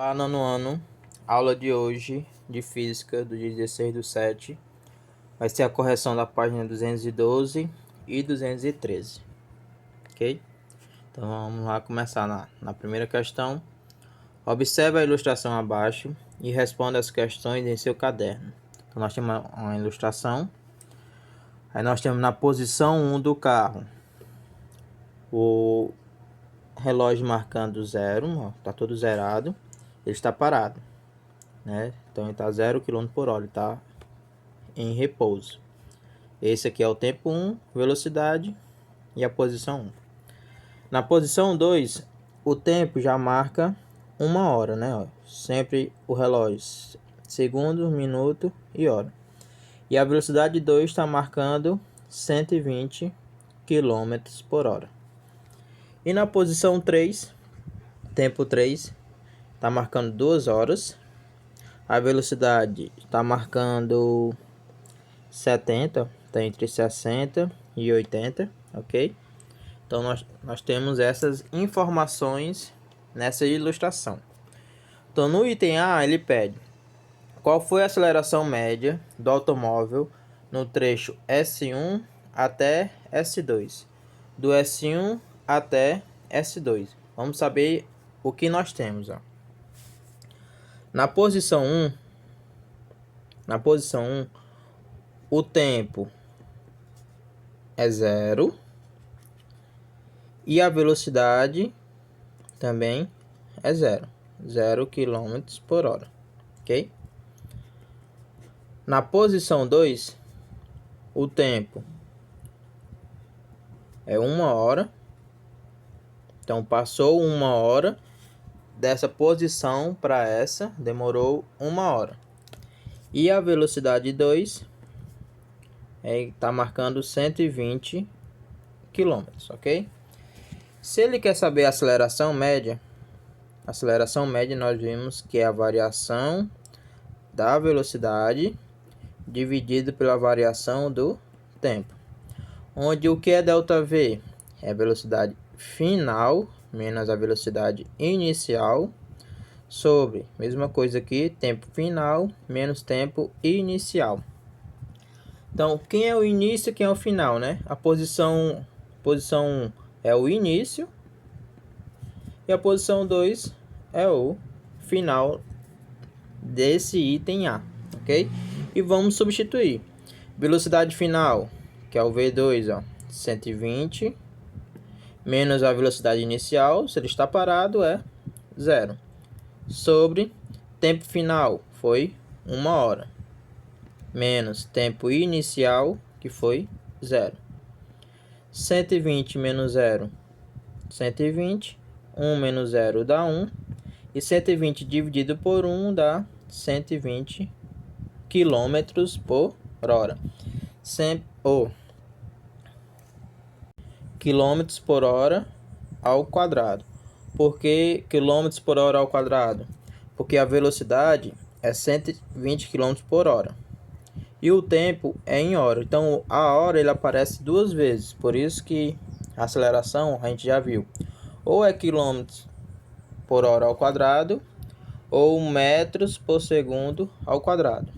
Olá, nono ano, aula de hoje de Física do dia 16/7, vai ser a correção da página 212 e 213, ok? Então vamos lá começar na primeira questão. Observe a ilustração abaixo e responda as questões em seu caderno. Então nós temos uma ilustração, aí nós temos na posição 1 do carro, o relógio marcando 0, está todo zerado, ele está parado, né? Então ele está 0 km por hora, ele está em repouso. Esse aqui é o tempo 1, velocidade e a posição 1. Na posição 2, o tempo já marca 1 hora, né? Sempre o relógio, segundo, minuto e hora. E a velocidade 2 está marcando 120 km por hora. E na posição 3, tempo 3, está marcando 2 horas. A velocidade está marcando 70, está entre 60 e 80, ok? Então nós temos essas informações nessa ilustração. Então no item A ele pede qual foi a aceleração média do automóvel no trecho S1 até S2, do S1 até S2. Vamos saber o que nós temos, ó. Na posição 1, o tempo é 0 e a velocidade também é 0 km por hora, ok? Na posição 2, o tempo é 1 hora, então passou 1 hora dessa posição para essa, demorou 1 hora. E a velocidade 2 está marcando 120 km, ok? Se ele quer saber a aceleração média nós vimos que é a variação da velocidade dividido pela variação do tempo. Onde o que é ΔV? É a velocidade final menos a velocidade inicial sobre, mesma coisa aqui, tempo final menos tempo inicial. Então, quem é o início e quem é o final, né? A posição 1 é o início e a posição 2 é o final desse item A, ok? E vamos substituir. Velocidade final, que é o V2, ó, 120, menos a velocidade inicial, se ele está parado, é 0. Sobre tempo final, foi 1 hora, menos tempo inicial, que foi 0. 120 menos 0, 120. 1 menos 0 dá 1. E 120 dividido por 1 dá 120 km por hora. Quilômetros por hora ao quadrado. Por que quilômetros por hora ao quadrado? Porque a velocidade é 120 km por hora. E o tempo é em hora. Então a hora ele aparece duas vezes. Por isso que a aceleração a gente já viu. Ou é quilômetros por hora ao quadrado ou metros por segundo ao quadrado.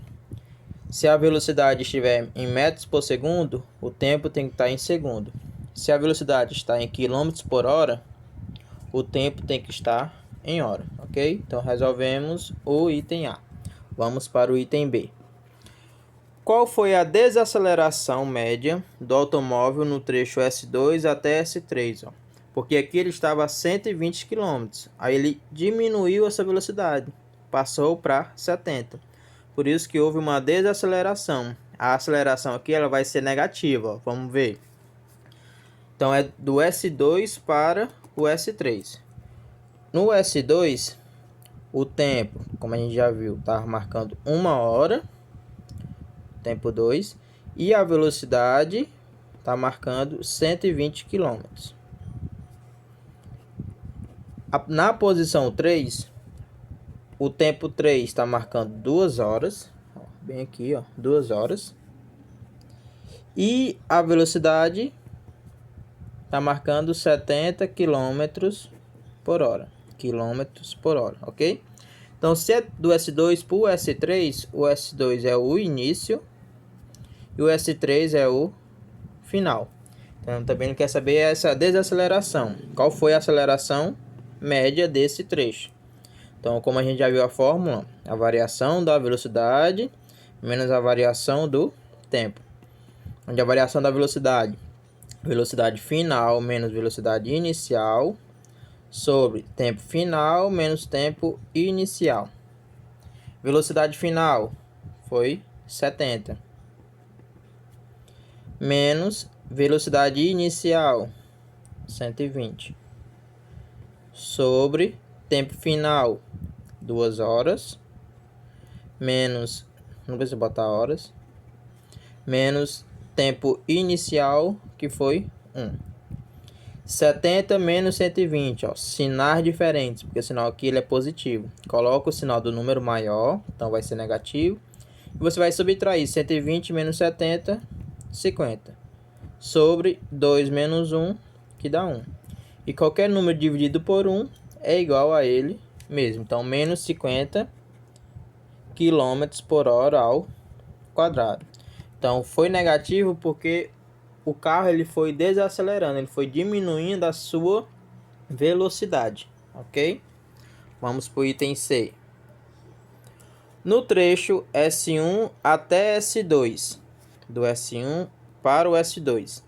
Se a velocidade estiver em metros por segundo, o tempo tem que estar em segundo. Se a velocidade está em quilômetros por hora, o tempo tem que estar em hora, ok? Então resolvemos o item A. Vamos para o item B. Qual foi a desaceleração média do automóvel no trecho S2 até S3? Ó? Porque aqui ele estava a 120 km, aí ele diminuiu essa velocidade, passou para 70. Por isso que houve uma desaceleração. A aceleração aqui ela vai ser negativa, ó. Vamos ver. Então é do S2 para o S3. No S2, o tempo, como a gente já viu, está marcando 1 hora, tempo 2, e a velocidade está marcando 120 km. Na posição 3, o tempo 3 está marcando 2 horas, bem aqui, ó, 2 horas. E a velocidade está marcando 70 km por hora, ok? Então, se é do S2 para o S3, o S2 é o início e o S3 é o final. Então, também ele quer saber essa desaceleração. Qual foi a aceleração média desse trecho? Então, como a gente já viu a fórmula, a variação da velocidade menos a variação do tempo. Onde a variação da velocidade, velocidade final menos velocidade inicial, sobre tempo final menos tempo inicial. Velocidade final foi 70. Menos velocidade inicial, 120. Sobre tempo final, 2 horas. Menos, não precisa botar horas. Menos tempo inicial, que foi 1. 70 menos 120, ó, sinais diferentes, porque o sinal aqui ele é positivo. Coloca o sinal do número maior, então vai ser negativo. E você vai subtrair 120 menos 70, 50. Sobre 2 menos 1, que dá 1. E qualquer número dividido por 1 é igual a ele mesmo. Então, menos 50 km por hora ao quadrado. Então, foi negativo porque o carro ele foi desacelerando, ele foi diminuindo a sua velocidade, ok? Vamos para o item C. No trecho S1 até S2, do S1 para o S2,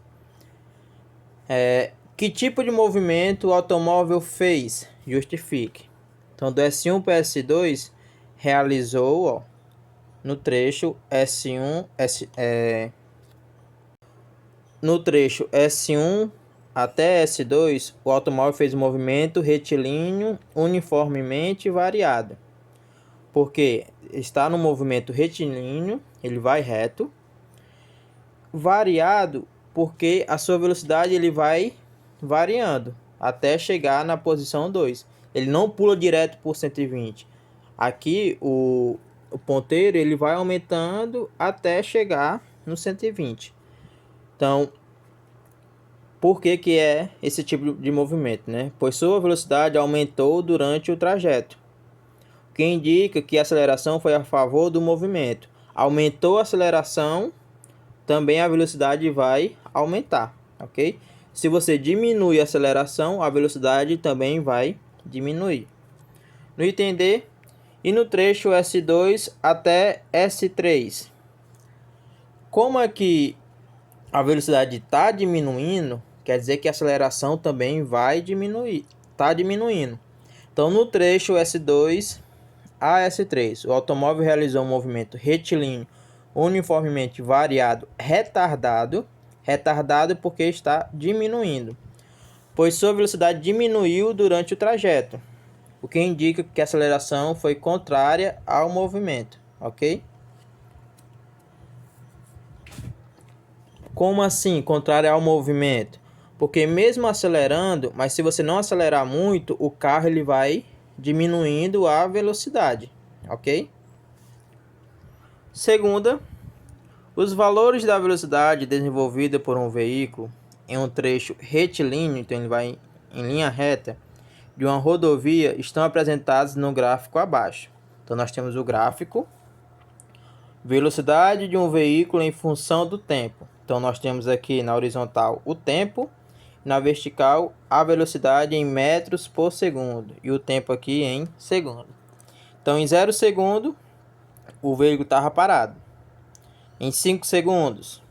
que tipo de movimento o automóvel fez? Justifique. Então, do S1 para S2, realizou, ó, no trecho S1, no trecho S1 até S2, o automóvel fez um movimento retilíneo uniformemente variado. Porque está no movimento retilíneo, ele vai reto. Variado, porque a sua velocidade ele vai variando até chegar na posição 2. Ele não pula direto por 120. Aqui o ponteiro ele vai aumentando até chegar no 120. Então, por que é esse tipo de movimento, né? Pois sua velocidade aumentou durante o trajeto, o que indica que a aceleração foi a favor do movimento. Aumentou a aceleração, também a velocidade vai aumentar, ok? Se você diminui a aceleração, a velocidade também vai diminuir. No item D, e no trecho S2 até S3, como aqui a velocidade está diminuindo, quer dizer que a aceleração também vai diminuir, está diminuindo. Então, no trecho S2 a S3, o automóvel realizou um movimento retilíneo uniformemente variado retardado porque está diminuindo, pois sua velocidade diminuiu durante o trajeto, o que indica que a aceleração foi contrária ao movimento, ok? Como assim, contrária ao movimento? Porque mesmo acelerando, mas se você não acelerar muito, o carro ele vai diminuindo a velocidade, ok? Segunda, os valores da velocidade desenvolvida por um veículo em um trecho retilíneo, então ele vai em linha reta, de uma rodovia, estão apresentados no gráfico abaixo. Então nós temos o gráfico, velocidade de um veículo em função do tempo. Então nós temos aqui na horizontal o tempo, na vertical a velocidade em metros por segundo e o tempo aqui em segundo. Então em 0 segundo o veículo estava parado. Em 5 segundos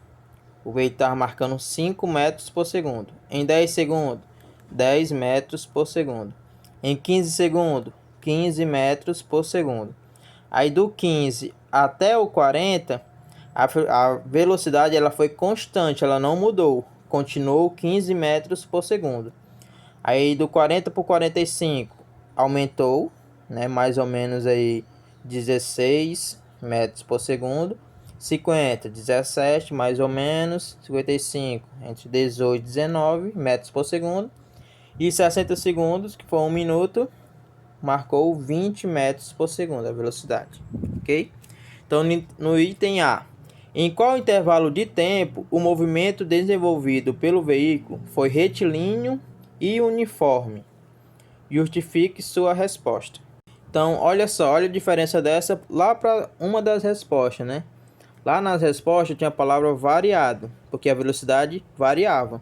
o veículo estava marcando 5 metros por segundo. Em 10 segundos 10 metros por segundo. Em 15 segundos 15 metros por segundo. Aí do 15 até o 40 a velocidade ela foi constante, ela não mudou, continuou 15 metros por segundo. Aí do 40 para o 45 aumentou, né, mais ou menos aí 16 metros por segundo. 50, 17 mais ou menos, 55 entre 18 e 19 metros por segundo. E 60 segundos, que foi 1 minuto, marcou 20 metros por segundo a velocidade, ok? Então no item A, em qual intervalo de tempo o movimento desenvolvido pelo veículo foi retilíneo e uniforme? Justifique sua resposta. Então, olha só, olha a diferença dessa lá para uma das respostas, né? Lá nas respostas tinha a palavra variado, porque a velocidade variava.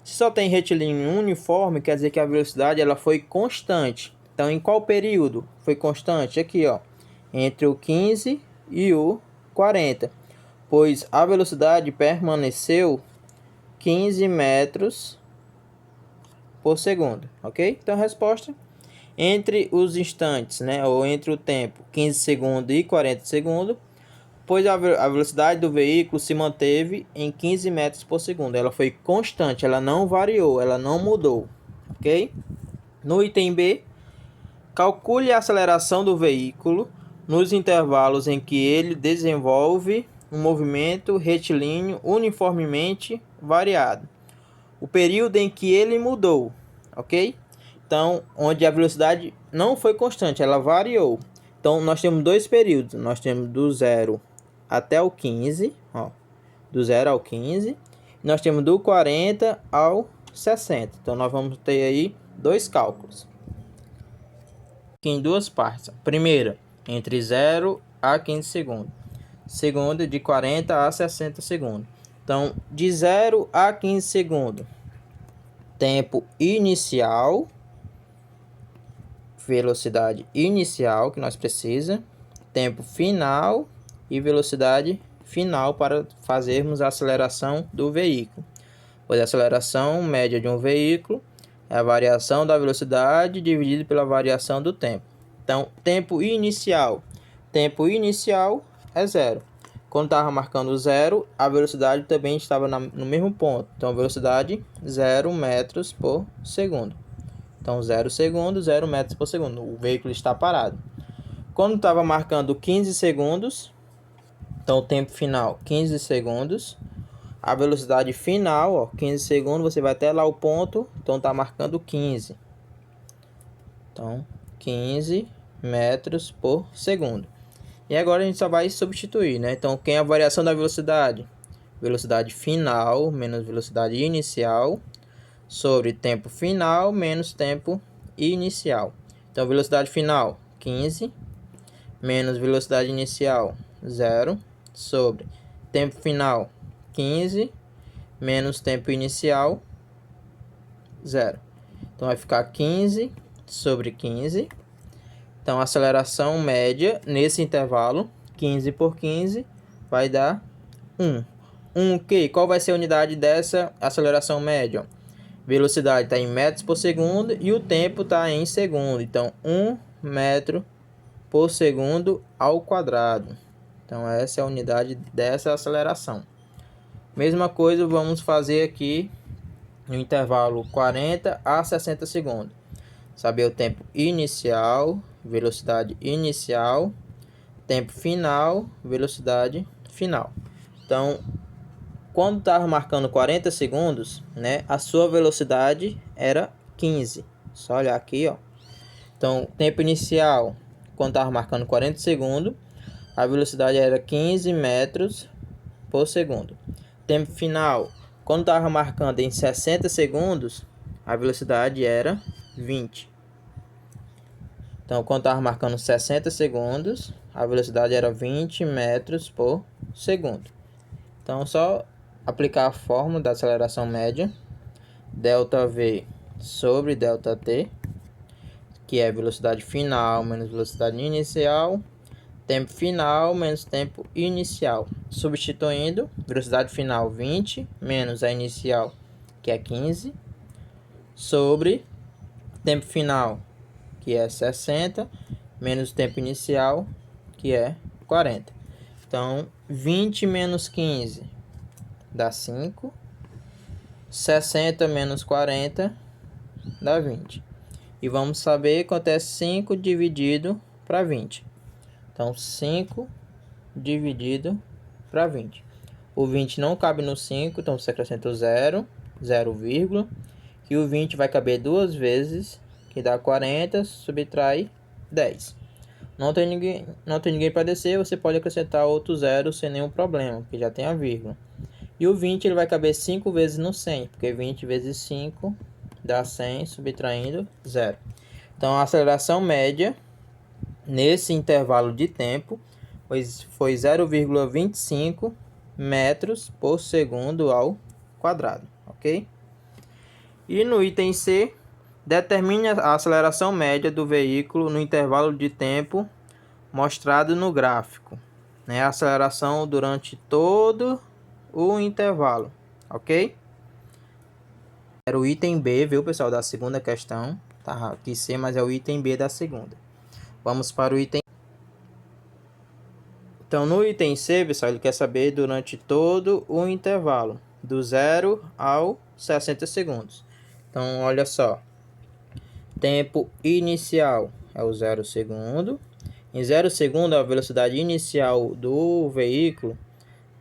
Se só tem retilíneo uniforme, quer dizer que a velocidade ela foi constante. Então, em qual período foi constante? Aqui, ó, entre o 15 e o 40, pois a velocidade permaneceu 15 metros por segundo, ok? Então, a resposta entre os instantes, né, ou entre o tempo 15 segundos e 40 segundos, pois a velocidade do veículo se manteve em 15 metros por segundo. Ela foi constante, ela não variou, ela não mudou, ok? No item B, calcule a aceleração do veículo nos intervalos em que ele desenvolve um movimento retilíneo uniformemente variado. O período em que ele mudou, ok? Então, onde a velocidade não foi constante, ela variou. Então, nós temos dois períodos. Nós temos do 0 até o 15, ó, do 0 ao 15. Nós temos do 40 ao 60. Então, nós vamos ter aí dois cálculos. Aqui em duas partes. Primeira, entre 0 a 15 segundos. Segunda, de 40 a 60 segundos. Então, de 0 a 15 segundos, tempo inicial, velocidade inicial que nós precisa, tempo final e velocidade final para fazermos a aceleração do veículo. Pois a aceleração média de um veículo é a variação da velocidade dividido pela variação do tempo. Então, tempo inicial é zero. Quando estava marcando zero, a velocidade também estava no mesmo ponto. Então, velocidade 0 metros por segundo. Então, 0 segundos, 0 metros por segundo. O veículo está parado. Quando estava marcando 15 segundos, então o tempo final 15 segundos. A velocidade final, ó, 15 segundos, você vai até lá o ponto, então está marcando 15. Então, 15 metros por segundo. E agora a gente só vai substituir, né? Então, quem é a variação da velocidade? Velocidade final menos velocidade inicial sobre tempo final menos tempo inicial. Então, velocidade final 15 menos velocidade inicial 0 sobre tempo final 15 menos tempo inicial 0. Então, vai ficar 15 sobre 15. Então, a aceleração média nesse intervalo, 15 por 15, vai dar 1. 1 o quê? Qual vai ser a unidade dessa aceleração média? Velocidade está em metros por segundo e o tempo está em segundo. Então, 1 metro por segundo ao quadrado. Então, essa é a unidade dessa aceleração. Mesma coisa vamos fazer aqui no intervalo 40 a 60 segundos. Saber o tempo inicial, velocidade inicial, tempo final, velocidade final. Então, quando estava marcando 40 segundos, né, a sua velocidade era 15. Só olhar aqui, ó. Então, tempo inicial, quando estava marcando 40 segundos, a velocidade era 15 metros por segundo. Tempo final, quando estava marcando em 60 segundos, a velocidade era 20. Então, quando estava marcando 60 segundos, a velocidade era 20 metros por segundo. Então, só aplicar a fórmula da aceleração média, ΔV sobre ΔT, que é velocidade final menos velocidade inicial, tempo final menos tempo inicial. Substituindo, velocidade final 20 menos a inicial, que é 15, sobre tempo final, que é 60, menos o tempo inicial, que é 40. Então, 20 menos 15 dá 5. 60 menos 40 dá 20. E vamos saber quanto é 5 dividido para 20. Então, 5 dividido para 20. O 20 não cabe no 5, então você acrescenta o 0, 0, e o 20 vai caber duas vezes, que dá 40, subtrai 10. Não tem ninguém para descer, você pode acrescentar outro 0 sem nenhum problema, porque já tem a vírgula. E o 20 ele vai caber 5 vezes no 100, porque 20 vezes 5 dá 100, subtraindo 0. Então, a aceleração média nesse intervalo de tempo foi 0,25 metros por segundo ao quadrado, ok? E no item C, determine a aceleração média do veículo no intervalo de tempo mostrado no gráfico, né? A aceleração durante todo o intervalo, ok? Era o item B, viu, pessoal, da segunda questão. Tá aqui C, mas é o item B da segunda. Vamos para o item. Então, no item C, pessoal, ele quer saber durante todo o intervalo, do 0 ao 60 segundos. Então, olha só. Tempo inicial é o 0 segundo. Em 0 segundo, a velocidade inicial do veículo,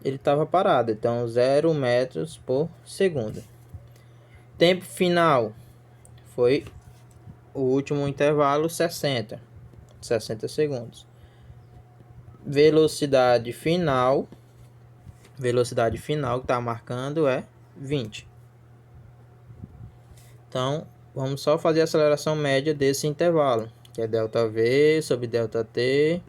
ele estava parado. Então, 0 metros por segundo. Tempo final foi o último intervalo, 60 segundos. Velocidade final que está marcando é 20. Então, vamos só fazer a aceleração média desse intervalo, que é ΔV sobre ΔT,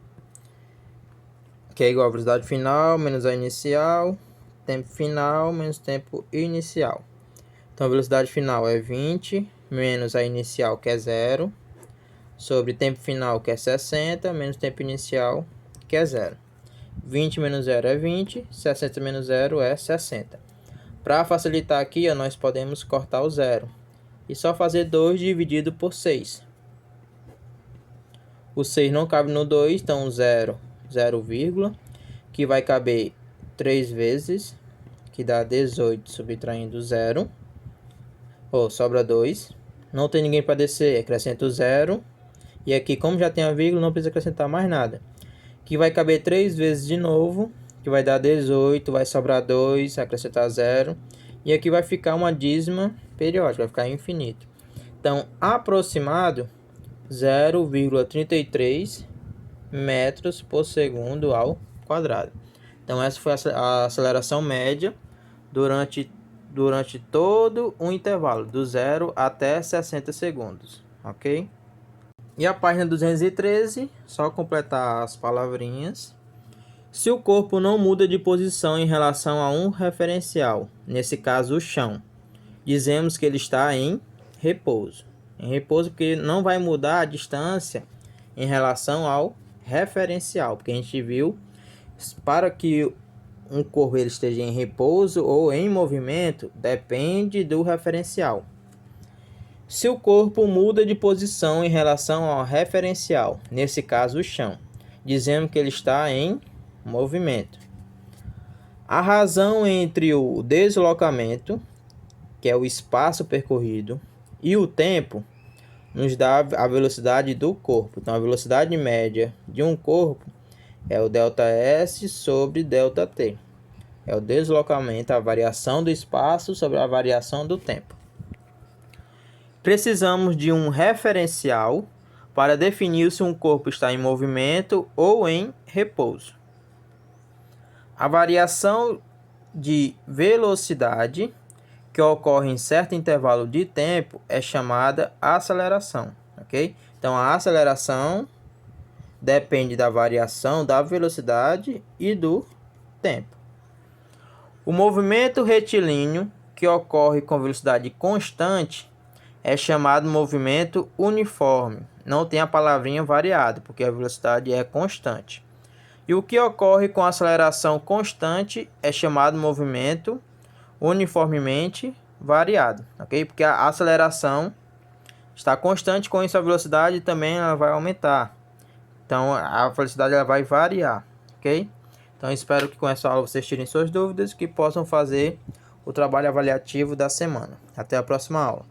que é igual a velocidade final menos a inicial, tempo final menos tempo inicial. Então, a velocidade final é 20 menos a inicial, que é 0, sobre tempo final, que é 60, menos tempo inicial, que é 0. 20 menos 0 é 20, 60 menos 0 é 60. Para facilitar aqui, nós podemos cortar o 0 e só fazer 2 dividido por 6. O 6 não cabe no 2, então 0, que vai caber 3 vezes, que dá 18 subtraindo 0. Sobra 2. Não tem ninguém para descer, acrescento 0. E aqui, como já tem a vírgula, não precisa acrescentar mais nada. Que vai caber 3 vezes de novo, que vai dar 18, vai sobrar 2, acrescentar 0. E aqui vai ficar uma dízima periódica, vai ficar infinito. Então, aproximado, 0,33 metros por segundo ao quadrado. Então, essa foi a aceleração média durante todo o intervalo, do 0 até 60 segundos, ok? E a página 213, só completar as palavrinhas. Se o corpo não muda de posição em relação a um referencial, nesse caso o chão, dizemos que ele está em repouso. Em repouso porque não vai mudar a distância em relação ao referencial, porque a gente viu, para que um corpo ele esteja em repouso ou em movimento, depende do referencial. Se o corpo muda de posição em relação ao referencial, nesse caso o chão, dizemos que ele está em movimento. A razão entre o deslocamento, que é o espaço percorrido, e o tempo, nos dá a velocidade do corpo. Então, a velocidade média de um corpo é o ΔS sobre ΔT. É o deslocamento, a variação do espaço sobre a variação do tempo. Precisamos de um referencial para definir se um corpo está em movimento ou em repouso. A variação de velocidade que ocorre em certo intervalo de tempo é chamada aceleração, ok? Então, a aceleração depende da variação da velocidade e do tempo. O movimento retilíneo, que ocorre com velocidade constante, é chamado movimento uniforme. Não tem a palavrinha variado, porque a velocidade é constante. E o que ocorre com aceleração constante é chamado movimento uniformemente variado, ok? Porque a aceleração está constante, com isso a velocidade também ela vai aumentar. Então a velocidade ela vai variar, ok? Então espero que com essa aula vocês tirem suas dúvidas e que possam fazer o trabalho avaliativo da semana. Até a próxima aula.